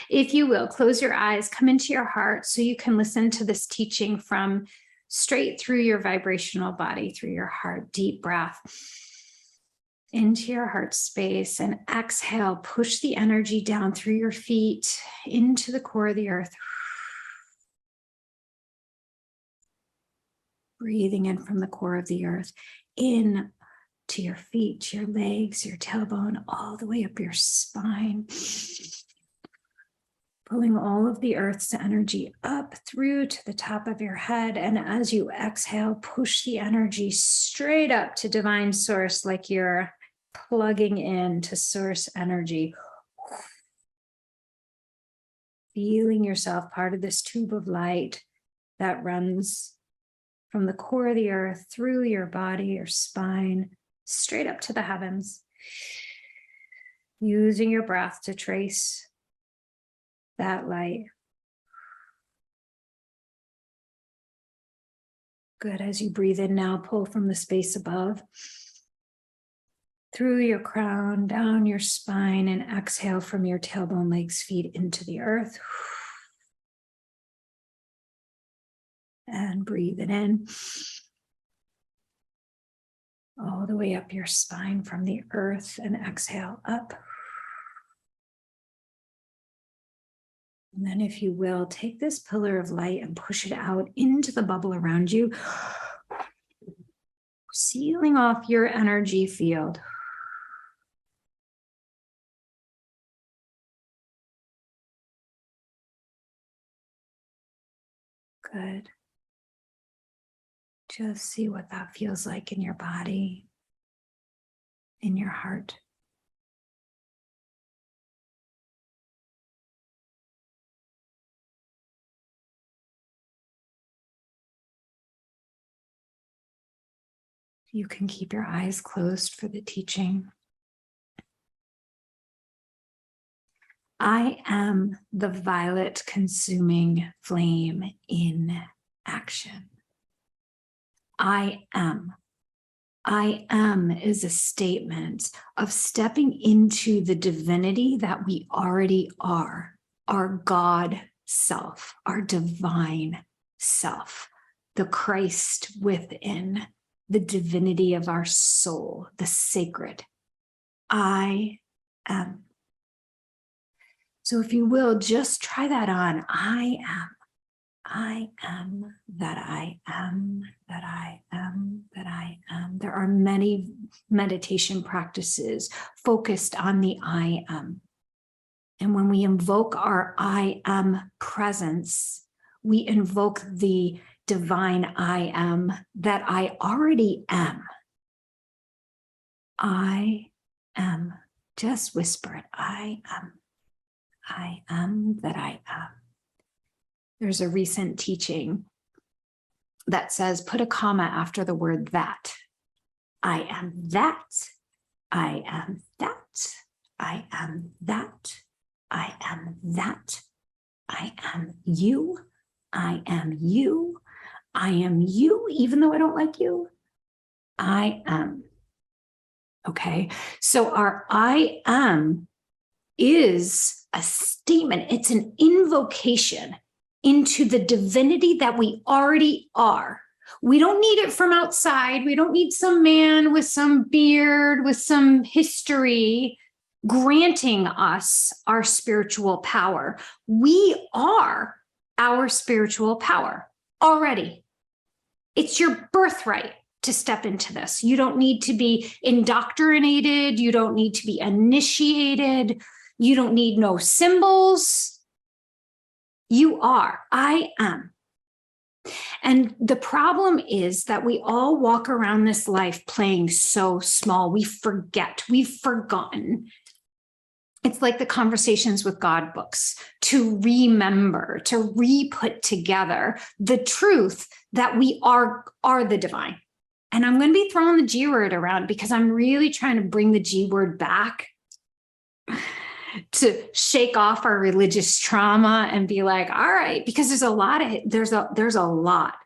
if you will, close your eyes, come into your heart so you can listen to this teaching from straight through your vibrational body, through your heart. Deep breath into your heart space, and exhale, push the energy down through your feet into the core of the earth. Breathing in from the core of the earth, in to your feet, to your legs, your tailbone, all the way up your spine. Pulling all of the earth's energy up through to the top of your head. And as you exhale, push the energy straight up to divine source, like you're plugging in to source energy. Feeling yourself part of this tube of light that runs from the core of the earth through your body, your spine, straight up to the heavens. Using your breath to trace that light. Good. As you breathe in now, pull from the space above, through your crown, down your spine, and exhale from your tailbone, legs, feet into the earth. And breathe it in. All the way up your spine from the earth, and exhale up. And then, if you will, take this pillar of light and push it out into the bubble around you, sealing off your energy field. Good. Just see what that feels like in your body, in your heart. You can keep your eyes closed for the teaching. I am the violet consuming flame in action. I am. I am is a statement of stepping into the divinity that we already are, our God self, our divine self, the Christ within, the divinity of our soul, the sacred. I am. So if you will, just try that on. I am. I am that I am, that I am, that I am. There are many meditation practices focused on the I am. And when we invoke our I am presence, we invoke the divine I am that I already am. I am. Just whisper it. I am. I am that I am. There's a recent teaching that says, put a comma after the word that. I am that. I am that. I am that. I am that. I am you. I am you. I am you, even though I don't like you. I am. Okay. So our I am is a statement. It's an invocation into the divinity that we already are. We don't need it from outside. We don't need some man with some beard, with some history granting us our spiritual power. We are our spiritual power already. It's your birthright to step into this. You don't need to be indoctrinated. You don't need to be initiated. You don't need no symbols. You are. I am. And the problem is that we all walk around this life playing so small. We forget. We've forgotten. It's like the Conversations with God books, to remember, to re-put together the truth that we are the divine. And I'm going to be throwing the G word around because I'm really trying to bring the G word back to shake off our religious trauma and be like, all right, because there's a lot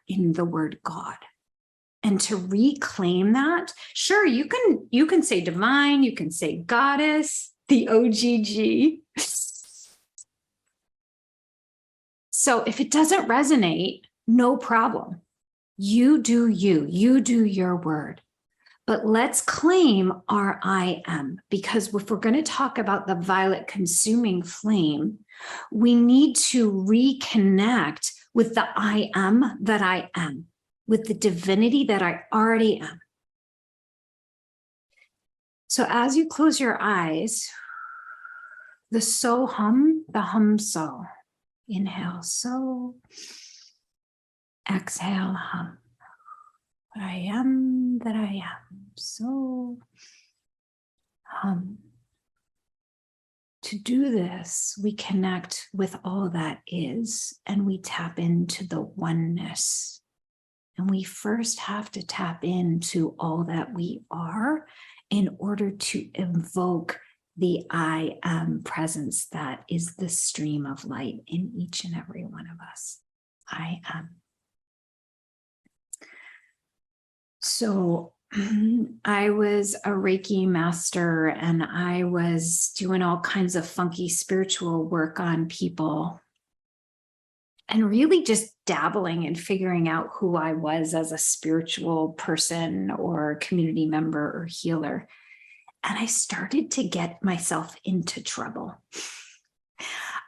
in the word God. And to reclaim that, sure, you can say divine, you can say goddess, the OGG. So if it doesn't resonate, no problem. You do you do your word. But let's claim our I am, because if we're going to talk about the violet consuming flame, we need to reconnect with the I am that I am, with the divinity that I already am. So as you close your eyes, the so hum, the hum so. Inhale, so. Exhale, hum. I am that I am, so hum. To do this, we connect with all that is, and we tap into the oneness. And we first have to tap into all that we are in order to invoke the I am presence that is the stream of light in each and every one of us. I am. So I was a Reiki master, and I was doing all kinds of funky spiritual work on people, and really just dabbling and figuring out who I was as a spiritual person or community member or healer. And I started to get myself into trouble.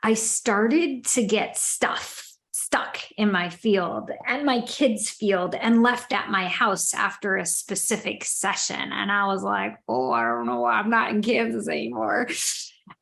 I started to get stuck in my field and my kids' field and left at my house after a specific session. And I was like, oh, I don't know, I'm not in Kansas anymore.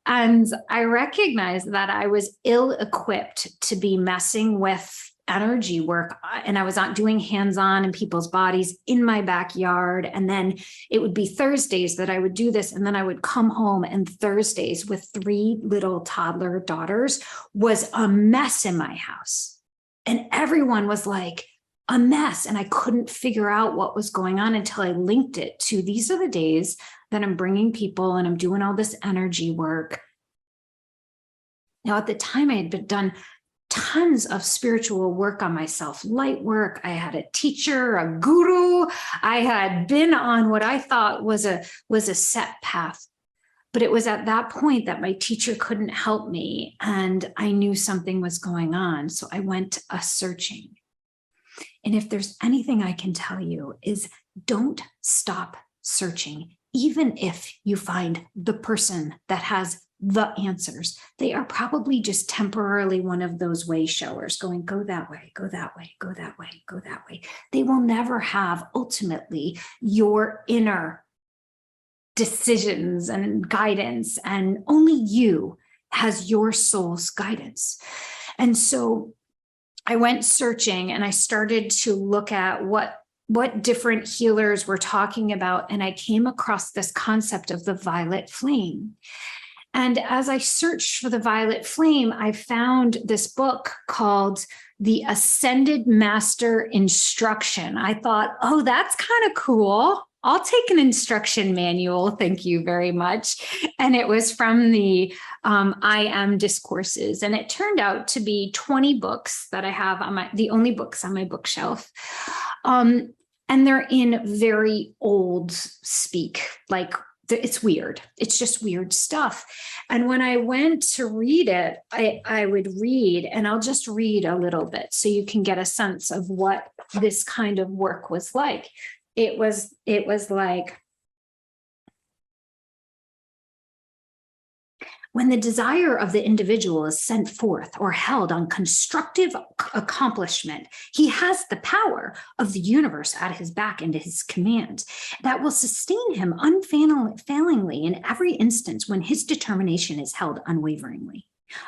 And I recognized that I was ill-equipped to be messing with energy work. And I was not doing hands-on in people's bodies in my backyard. And then it would be Thursdays that I would do this. And then I would come home, and Thursdays with 3 little toddler daughters was a mess in my house. And everyone was like a mess. And I couldn't figure out what was going on until I linked it to these are the days that I'm bringing people and I'm doing all this energy work. Now, at the time, I had done tons of spiritual work on myself, light work. I had a teacher, a guru. I had been on what I thought was a set path. But it was at that point that my teacher couldn't help me, and I knew something was going on. So I went searching. And if there's anything I can tell you is don't stop searching. Even if you find the person that has the answers, they are probably just temporarily one of those way showers going, go that way, go that way, go that way, go that way. They will never have ultimately your inner decisions and guidance, and only you has your soul's guidance. And so I went searching, and I started to look at what different healers were talking about, and I came across this concept of the violet flame. And as I searched for the violet flame, I found this book called The Ascended Master Instruction. I thought, oh, that's kind of cool. I'll take an instruction manual. Thank you very much. And it was from the I Am discourses. And it turned out to be 20 books that I have on the only books on my bookshelf. And they're in very old speak, like it's weird. It's just weird stuff. And when I went to read it, I would read, and I'll just read a little bit so you can get a sense of what this kind of work was like. It was like, when the desire of the individual is sent forth or held on constructive accomplishment, he has the power of the universe at his back and at his command that will sustain him unfailingly in every instance when his determination is held unwaveringly.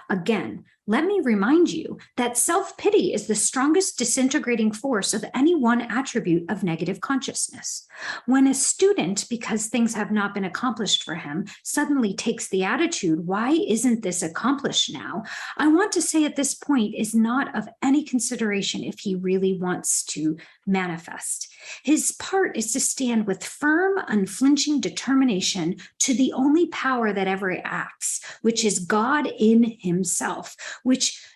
Again, let me remind you that self-pity is the strongest disintegrating force of any one attribute of negative consciousness. When a student, because things have not been accomplished for him, suddenly takes the attitude, why isn't this accomplished now? I want to say at this point is not of any consideration if he really wants to manifest. His part is to stand with firm, unflinching determination to the only power that ever acts, which is God in himself,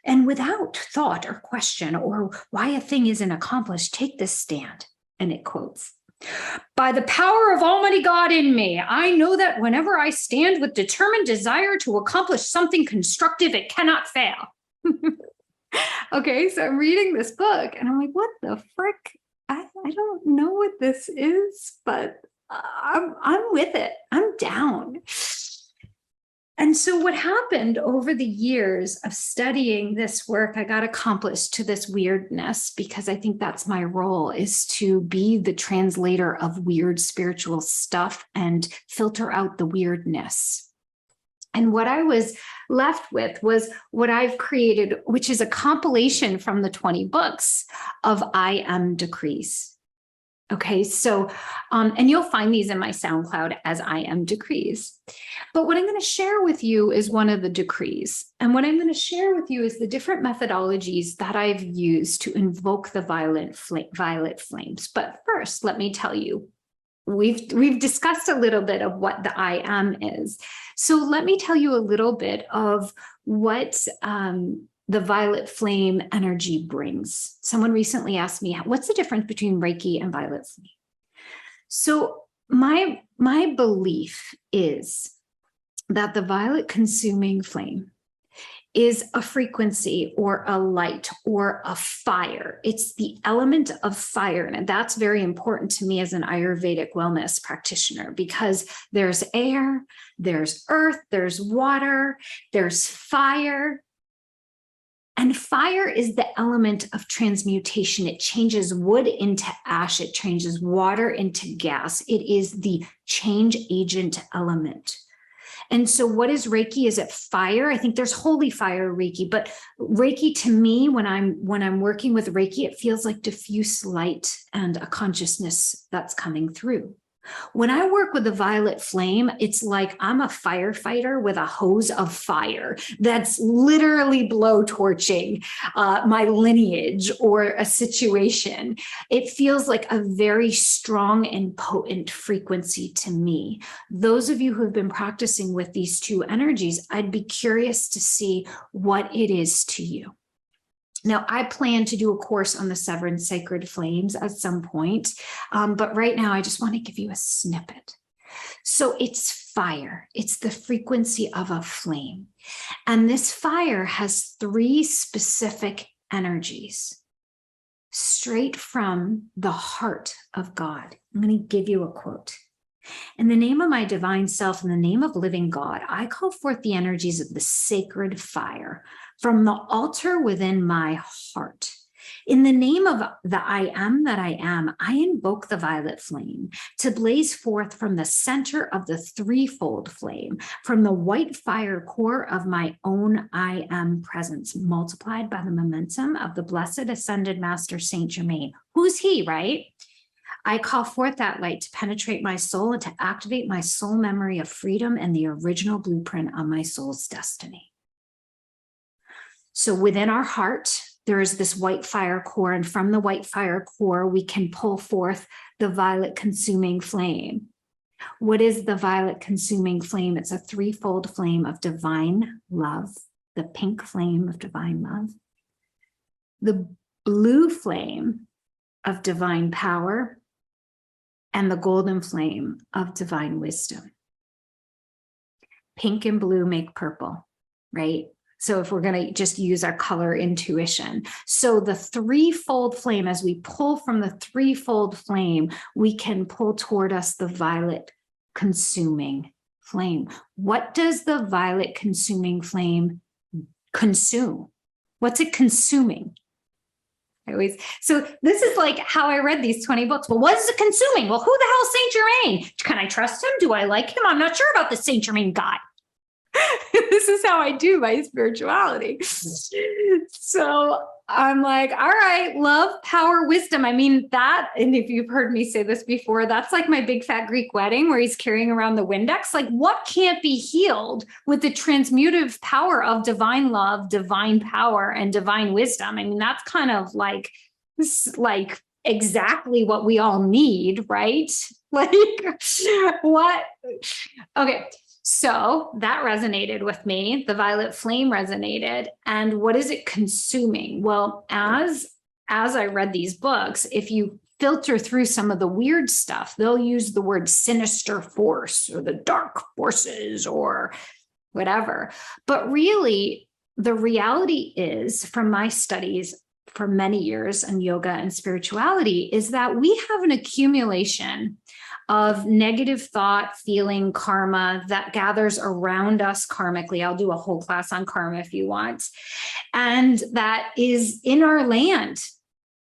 and without thought or question or why a thing isn't accomplished, take this stand. And it quotes, by the power of Almighty God in me, I know that whenever I stand with determined desire to accomplish something constructive, it cannot fail. Okay, so I'm reading this book and I'm like, what the frick? I don't know what this is, but I'm with it. I'm down. And so what happened over the years of studying this work, I got accomplished to this weirdness, because I think that's my role, is to be the translator of weird spiritual stuff and filter out the weirdness. And what I was left with was what I've created, which is a compilation from the 20 books of I Am decrees. Okay, so, and you'll find these in my SoundCloud as I Am decrees. But what I'm going to share with you is one of the decrees. And what I'm going to share with you is the different methodologies that I've used to invoke the violet flames. But first, let me tell you, we've discussed a little bit of what the I Am is. So let me tell you a little bit of what the violet flame energy brings. Someone recently asked me, what's the difference between Reiki and violet flame? So my belief is that the violet consuming flame is a frequency or a light or a fire. It's the element of fire. And that's very important to me as an Ayurvedic wellness practitioner, because there's air, there's earth, there's water, there's fire. And fire is the element of transmutation. It changes wood into ash. It changes water into gas. It is the change agent element. And so what is Reiki? Is it fire? I think there's holy fire Reiki, but Reiki to me, when I'm working with Reiki, it feels like diffuse light and a consciousness that's coming through. When I work with the violet flame, it's like I'm a firefighter with a hose of fire that's literally blowtorching my lineage or a situation. It feels like a very strong and potent frequency to me. Those of you who have been practicing with these two energies, I'd be curious to see what it is to you. Now, I plan to do a course on the seven sacred flames at some point, but right now I just want to give you a snippet. So it's fire. It's the frequency of a flame. And this fire has three specific energies straight from the heart of God. I'm going to give you a quote. In the name of my divine self, in the name of living God, I call forth the energies of the sacred fire from the altar within my heart. In the name of the I Am that I am, I invoke the violet flame to blaze forth from the center of the threefold flame, from the white fire core of my own I Am presence, multiplied by the momentum of the blessed ascended master Saint Germain. Who's he, right? I call forth that light to penetrate my soul and to activate my soul memory of freedom and the original blueprint of my soul's destiny. So within our heart, there is this white fire core, and from the white fire core, we can pull forth the violet consuming flame. What is the violet consuming flame? It's a threefold flame of divine love, the pink flame of divine love, the blue flame of divine power, and the golden flame of divine wisdom. Pink and blue make purple, right? So if we're going to just use our color intuition. So the threefold flame, as we pull from the threefold flame, we can pull toward us the violet consuming flame. What does the violet consuming flame consume? What's it consuming? So this is like how I read these 20 books. Well, what is it consuming? Well, who the hell is Saint Germain? Can I trust him? Do I like him? I'm not sure about the Saint Germain guy. This is how I do my spirituality. So I'm like, all right, love, power, wisdom. I mean that, and if you've heard me say this before, that's like my big fat Greek wedding where he's carrying around the Windex. Like, what can't be healed with the transmutive power of divine love, divine power, and divine wisdom? I mean, that's kind of like exactly what we all need, right? Like, what? Okay. So that resonated with me. The violet flame resonated. And what is it consuming? Well, as I read these books, if you filter through some of the weird stuff, they'll use the word sinister force or the dark forces or whatever. But really, the reality is, from my studies for many years in yoga and spirituality, is that we have an accumulation of negative thought, feeling, karma that gathers around us karmically. I'll do a whole class on karma if you want. And that is in our land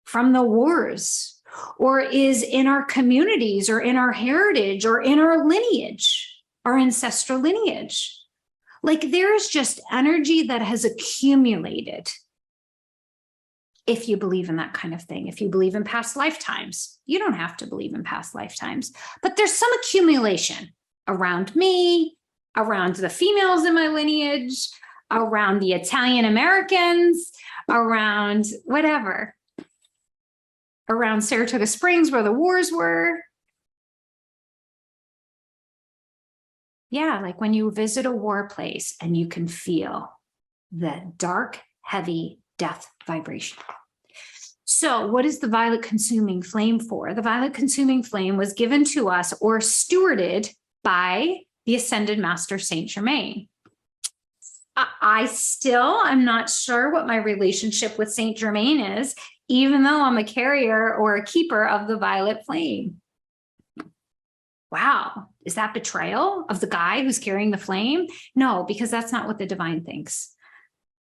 from the wars, or is in our communities, or in our heritage, or in our lineage, our ancestral lineage. Like, there is just energy that has accumulated. If you believe in that kind of thing, if you believe in past lifetimes, you don't have to believe in past lifetimes, but there's some accumulation around me, around the females in my lineage, around the Italian Americans, around whatever, around Saratoga Springs where the wars were. Yeah, like when you visit a war place and you can feel the dark, heavy death vibration. So what is the violet consuming flame for? The violet consuming flame was given to us or stewarded by the ascended master Saint Germain. I still am not sure what my relationship with Saint Germain is, even though I'm a carrier or a keeper of the violet flame. Wow, is that betrayal of the guy who's carrying the flame? No, because that's not what the divine thinks.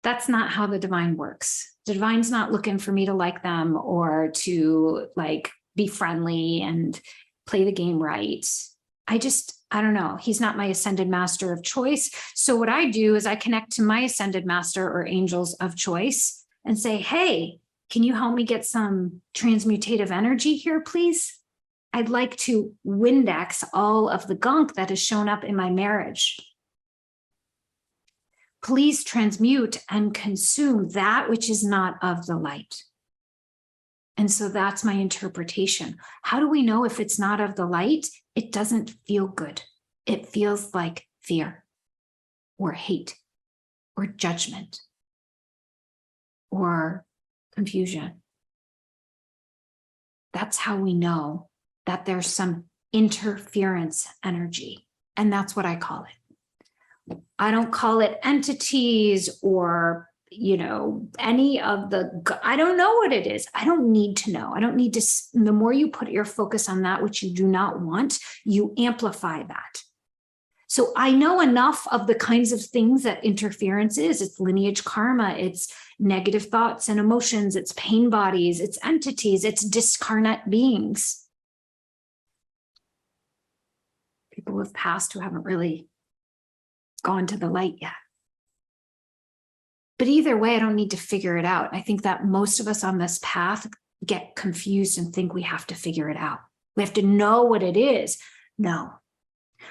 That's not how the divine works. The divine's not looking for me to like them or to like be friendly and play the game right. I don't know. He's not my ascended master of choice. So what I do is I connect to my ascended master or angels of choice and say, hey, can you help me get some transmutative energy here, please? I'd like to Windex all of the gunk that has shown up in my marriage. Please transmute and consume that which is not of the light. And so that's my interpretation. How do we know if it's not of the light? It doesn't feel good. It feels like fear or hate or judgment or confusion. That's how we know that there's some interference energy. And that's what I call it. I don't call it entities or, any of I don't know what it is. I don't need to know. I don't need to. The more you put your focus on that which you do not want, you amplify that. So I know enough of the kinds of things that interference is. It's lineage karma. It's negative thoughts and emotions. It's pain bodies. It's entities. It's discarnate beings. People who have passed who haven't really gone to the light yet. But either way, I don't need to figure it out. I think that most of us on this path get confused and think we have to figure it out. We have to know what it is. No.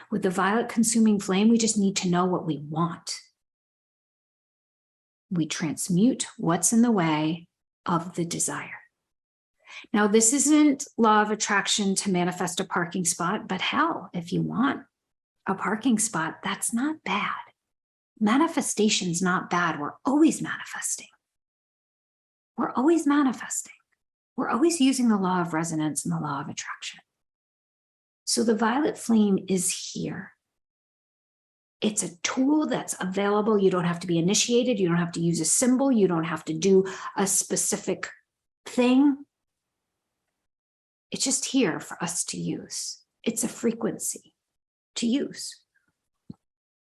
With the violet consuming flame, we just need to know what we want. We transmute what's in the way of the desire. Now, this isn't law of attraction to manifest a parking spot, but hell, if you want a parking spot, that's not bad. Manifestation's not bad. We're always manifesting. We're always manifesting. We're always using the law of resonance and the law of attraction. So the violet flame is here. It's a tool that's available. You don't have to be initiated. You don't have to use a symbol. You don't have to do a specific thing. It's just here for us to use. It's a frequency to use,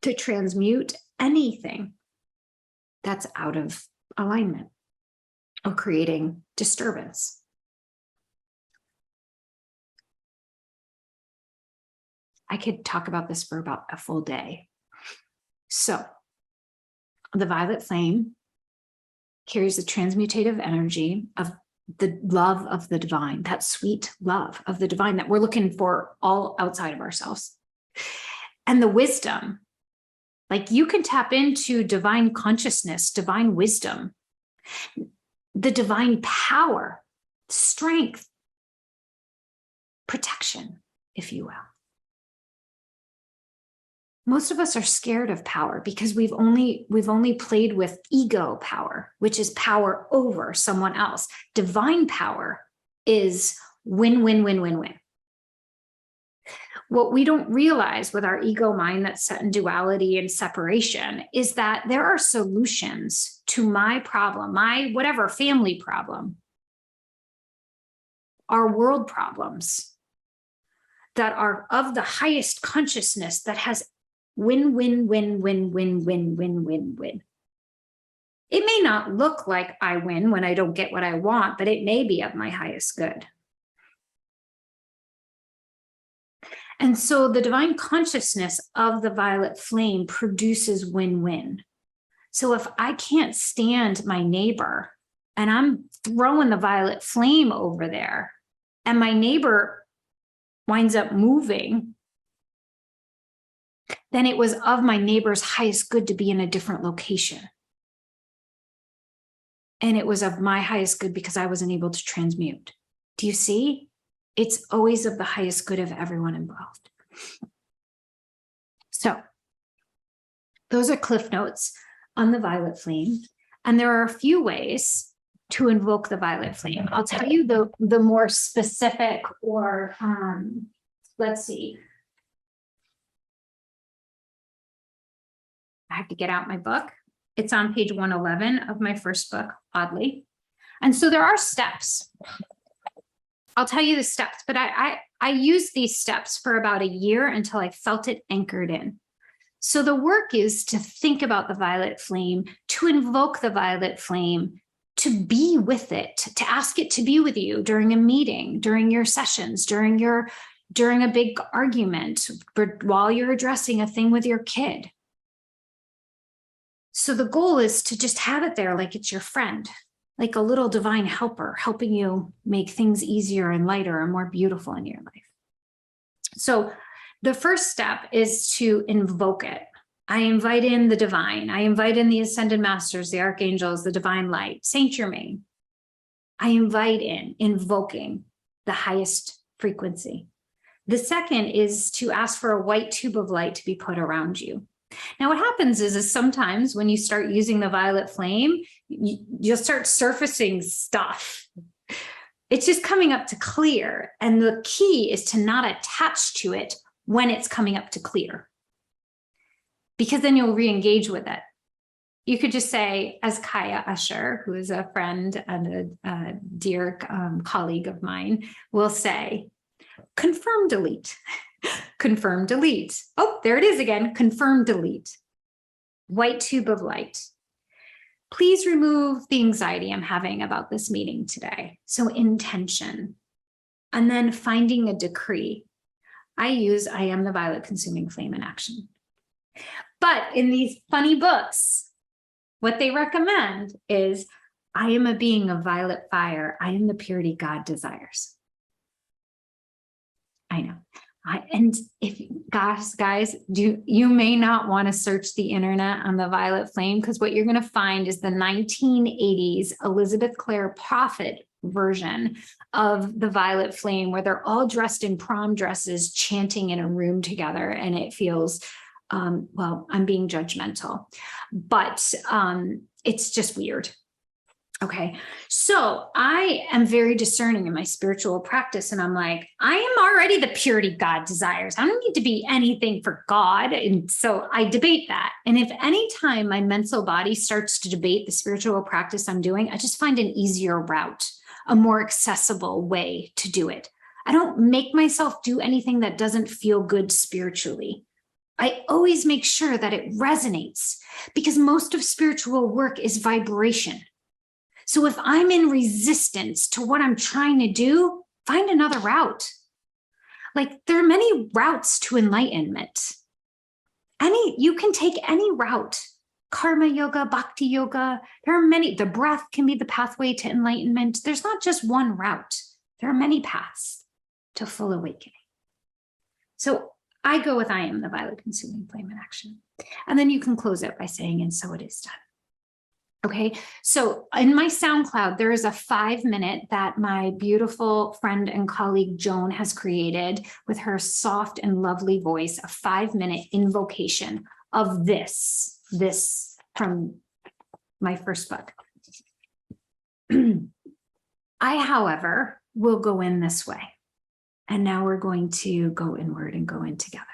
to transmute anything that's out of alignment or creating disturbance. I could talk about this for about a full day. So the violet flame carries the transmutative energy of the love of the divine, that sweet love of the divine that we're looking for all outside of ourselves. And the wisdom, like you can tap into divine consciousness, divine wisdom, the divine power, strength, protection, if you will. Most of us are scared of power because we've only played with ego power, which is power over someone else. Divine power is win, win, win, win, win. What we don't realize with our ego mind that's set in duality and separation is that there are solutions to my problem, my whatever family problem, our world problems that are of the highest consciousness that has win, win, win, win, win, win, win, win, win. It may not look like I win when I don't get what I want, but it may be of my highest good. And so the divine consciousness of the violet flame produces win-win. So if I can't stand my neighbor and I'm throwing the violet flame over there and my neighbor winds up moving, then it was of my neighbor's highest good to be in a different location. And it was of my highest good because I wasn't able to transmute. Do you see? It's always of the highest good of everyone involved. So those are cliff notes on the violet flame. And there are a few ways to invoke the violet flame. I'll tell you the more specific, or let's see. I have to get out my book. It's on page 111 of my first book, oddly. And so there are steps. I'll tell you the steps, but I used these steps for about a year until I felt it anchored in. So the work is to think about the violet flame, to invoke the violet flame, to be with it, to ask it to be with you during a meeting, during your sessions, during a big argument, while you're addressing a thing with your kid. So the goal is to just have it there like it's your friend, like a little divine helper, helping you make things easier and lighter and more beautiful in your life. So the first step is to invoke it. I invite in the divine. I invite in the ascended masters, the archangels, the divine light, Saint Germain. I invite in invoking the highest frequency. The second is to ask for a white tube of light to be put around you. Now, what happens is sometimes when you start using the violet flame, you'll start surfacing stuff. It's just coming up to clear. And the key is to not attach to it when it's coming up to clear, because then you'll re-engage with it. You could just say, as Kaya Usher, who is a friend and a dear colleague of mine, will say, confirm, delete. Confirm, delete. Oh, there it is again. Confirm, delete. White tube of light. Please remove the anxiety I'm having about this meeting today. So intention. And then finding a decree. I am the violet consuming flame in action. But in these funny books, what they recommend is, I am a being of violet fire. I am the purity God desires. I know. And if guys, you may not want to search the internet on the violet flame, because what you're going to find is the 1980s Elizabeth Clare Prophet version of the violet flame, where they're all dressed in prom dresses, chanting in a room together. And it feels, well, I'm being judgmental, but it's just weird. Okay, so I am very discerning in my spiritual practice, and I'm like, I am already the purity God desires. I don't need to be anything for God. And so I debate that. And if any time my mental body starts to debate the spiritual practice I'm doing, I just find an easier route, a more accessible way to do it. I don't make myself do anything that doesn't feel good spiritually. I always make sure that it resonates, because most of spiritual work is vibration. So if I'm in resistance to what I'm trying to do, find another route. Like, there are many routes to enlightenment. You can take any route. Karma yoga, bhakti yoga. There are many. The breath can be the pathway to enlightenment. There's not just one route. There are many paths to full awakening. So I go with, I am the violet consuming flame in action. And then you can close it by saying, and so it is done. Okay, so in my SoundCloud, there is a 5-minute that my beautiful friend and colleague Joan has created with her soft and lovely voice, a 5-minute invocation of this from my first book. I, however, will go in this way. And now we're going to go inward and go in together.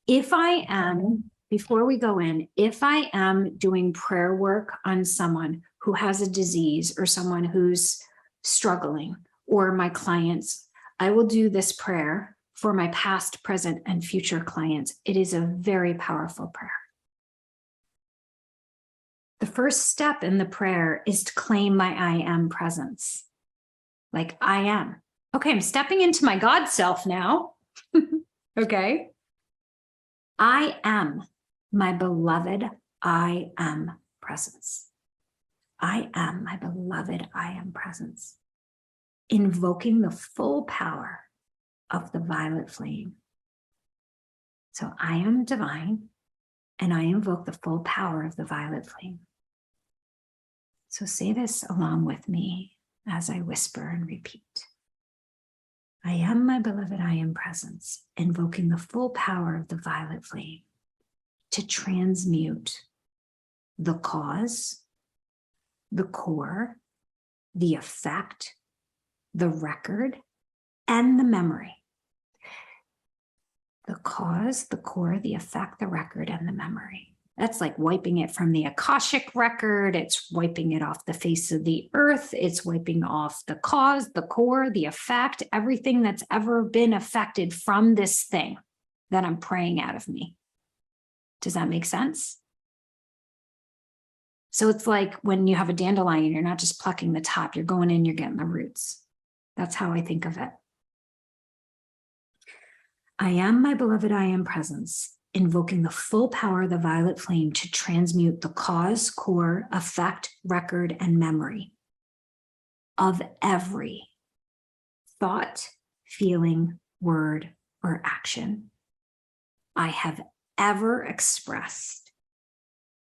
If I am, before we go in, if I am doing prayer work on someone who has a disease or someone who's struggling, or my clients, I will do this prayer for my past, present, and future clients. It is a very powerful prayer. The first step in the prayer is to claim my I am presence. Like I am. Okay, I'm stepping into my God self now. Okay. I am my beloved I am presence. I am my beloved I am presence. Invoking the full power of the violet flame. So I am divine, and I invoke the full power of the violet flame. So say this along with me as I whisper and repeat. I am my beloved I am presence, invoking the full power of the violet flame to transmute the cause, the core, the effect, the record, and the memory. The cause, the core, the effect, the record, and the memory. That's like wiping it from the Akashic record. It's wiping it off the face of the earth. It's wiping off the cause, the core, the effect, everything that's ever been affected from this thing that I'm praying out of me. Does that make sense? So it's like when you have a dandelion, you're not just plucking the top, you're going in, you're getting the roots. That's how I think of it. I am my beloved I am presence, invoking the full power of the violet flame to transmute the cause, core, effect, record, and memory of every thought, feeling, word, or action I have ever expressed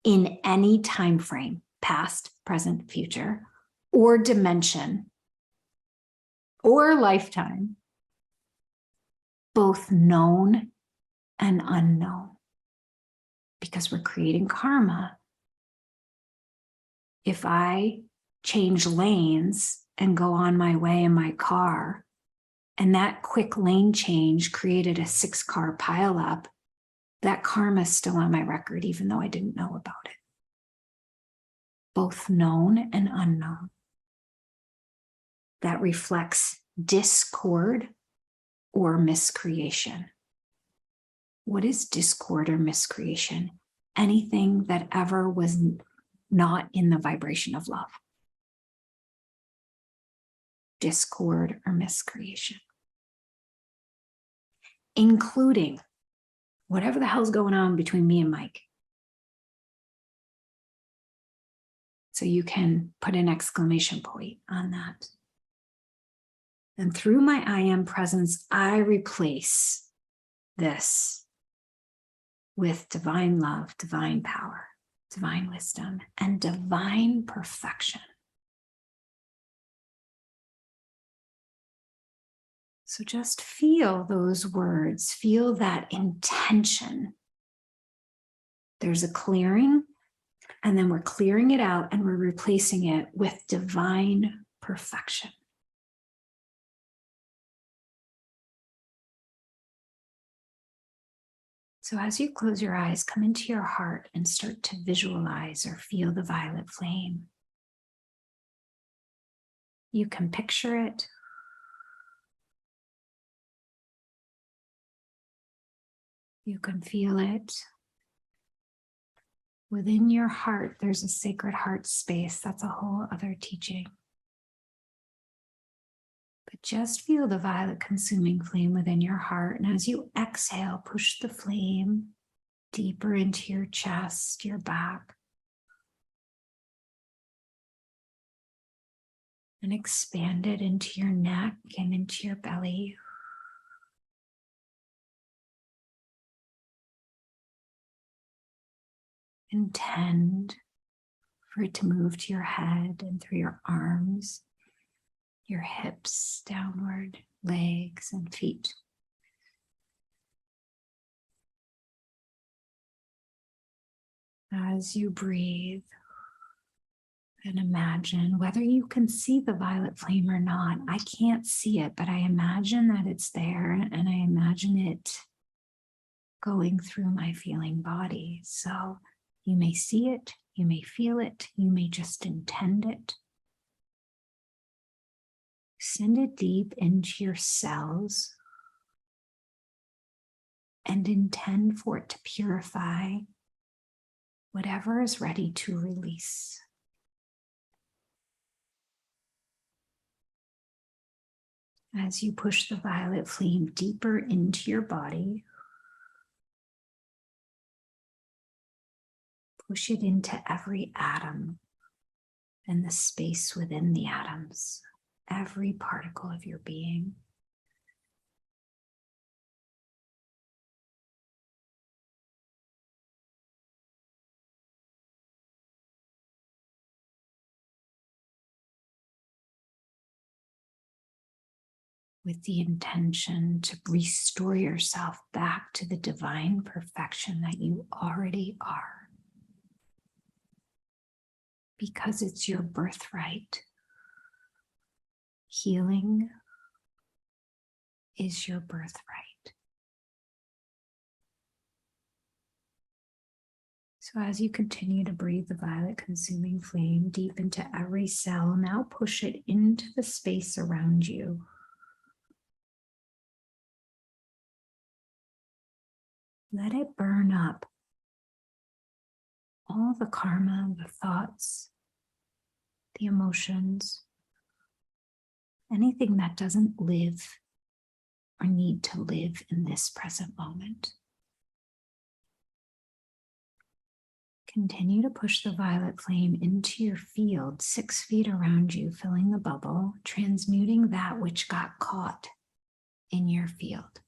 in any time frame, past, present, future, or dimension, or lifetime, both known and unknown, because we're creating karma. If I change lanes and go on my way in my car, and that quick lane change created a 6-car pileup, that karma is still on my record, even though I didn't know about it. Both known and unknown. That reflects discord or miscreation. What is discord or miscreation? Anything that ever was not in the vibration of love. Discord or miscreation. Including whatever the hell's going on between me and Mike. So you can put an exclamation point on that. And through my I am presence, I replace this with divine love, divine power, divine wisdom, and divine perfection. So just feel those words, feel that intention. There's a clearing, and then we're clearing it out and we're replacing it with divine perfection. So as you close your eyes, come into your heart and start to visualize or feel the violet flame. You can picture it. You can feel it. Within your heart, there's a sacred heart space. That's a whole other teaching. But just feel the violet consuming flame within your heart. And as you exhale, push the flame deeper into your chest, your back. And expand it into your neck and into your belly. Intend for it to move to your head and through your arms, your hips downward, legs and feet. As you breathe, And imagine whether you can see the violet flame or not. I can't see it, but I imagine that it's there, and I imagine it going through my feeling body. So you may see it, you may feel it, you may just intend it. Send it deep into your cells and intend for it to purify whatever is ready to release. As you push the violet flame deeper into your body, push it into every atom and the space within the atoms, every particle of your being. With the intention to restore yourself back to the divine perfection that you already are. Because it's your birthright. Healing is your birthright. So as you continue to breathe the violet consuming flame deep into every cell, now push it into the space around you. Let it burn up all the karma, the thoughts, the emotions, anything that doesn't live or need to live in this present moment. Continue to push the violet flame into your field, 6 feet around you, filling the bubble, transmuting that which got caught in your field.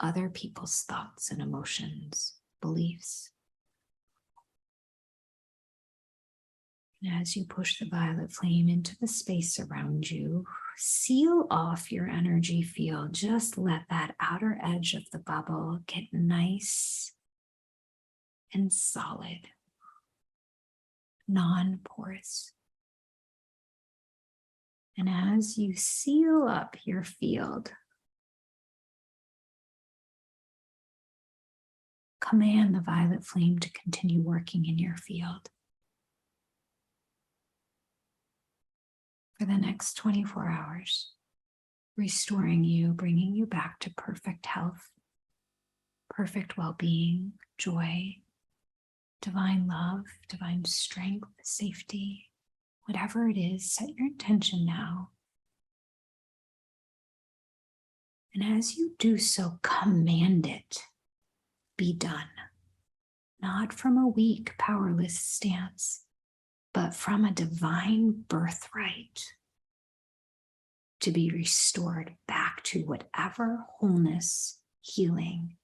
Other people's thoughts and emotions, beliefs. And as you push the violet flame into the space around you, seal off your energy field. Just let that outer edge of the bubble get nice and solid, non-porous. And as you seal up your field, command the violet flame to continue working in your field for the next 24 hours, restoring you, bringing you back to perfect health, perfect well-being, joy, divine love, divine strength, safety, whatever it is. Set your intention now. And as you do so, command it. Be done, not from a weak, powerless stance, but from a divine birthright to be restored back to whatever wholeness, healing.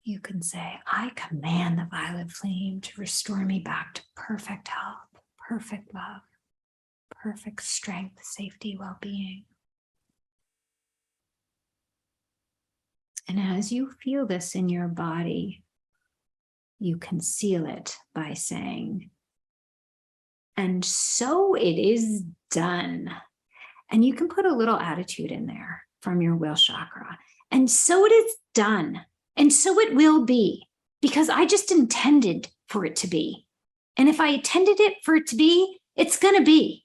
You can say, I command the violet flame to restore me back to perfect health, perfect love, perfect strength, safety, well-being. And as you feel this in your body, you can seal it by saying, and so it is done. And you can put a little attitude in there from your will chakra. And so it is done. And so it will be, because I just intended for it to be. And if I intended it for it to be, it's going to be.